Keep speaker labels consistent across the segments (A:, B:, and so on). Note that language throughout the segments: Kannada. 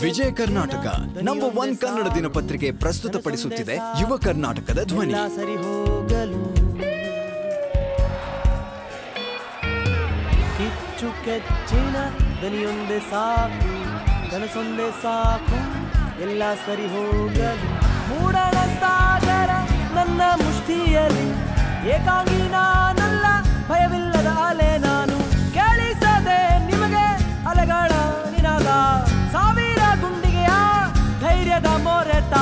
A: ವಿಜಯ ಕರ್ನಾಟಕ ನಂಬರ್ 1 ಕನ್ನಡ ದಿನಪತ್ರಿಕೆ ಪ್ರಸ್ತುತಪಡಿಸುತ್ತಿದೆ ಯುವ ಕರ್ನಾಟಕದ ಧ್ವನಿ.
B: ಸರಿ ಹೋಗಲು ಕಿಚ್ಚು ಕೆಚ್ಚಿನ ದನಿಯೊಂದೇ ಸಾಕು, ಕನಸೊಂದೇ ಸಾಕು, ಎಲ್ಲ ಸರಿ ಹೋಗಲು. ಮೂಡಣ ಸಾಗರ ನನ್ನ ಮುಷ್ಟಿಯಲ್ಲಿ, ಏಕಾಂಗಿ ನಾನಲ್ಲ, ಭಯವಿಲ್ಲದ ಅಲೆ ನಾನು. ಕೇಳಿಸದೆ ನಿಮಗೆ ಅಲೆಗಳ ನಿನಾದ, ಸಾವಿರ ಗುಂಡಿಗೆಯ ಧೈರ್ಯದ ಮೊರೆತ.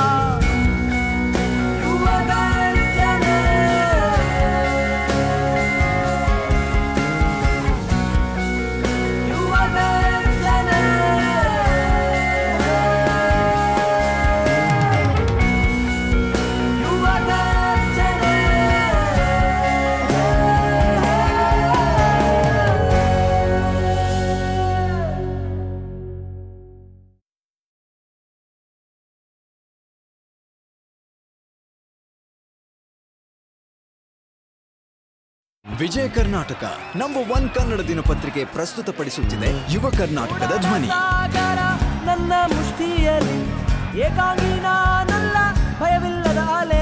A: ವಿಜಯ ಕರ್ನಾಟಕ ನಂಬರ್ 1 ಕನ್ನಡ ದಿನಪತ್ರಿಕೆ ಪ್ರಸ್ತುತಪಡಿಸುತ್ತಿದೆ ಯುವ ಕರ್ನಾಟಕದ ಧ್ವನಿ.
B: ನನ್ನ ಮುಷ್ಟಿಯಲ್ಲಿ, ಏಕಾಂಗಿ ನಾನಲ್ಲ, ಭಯವಿಲ್ಲದ ಅಲೆ.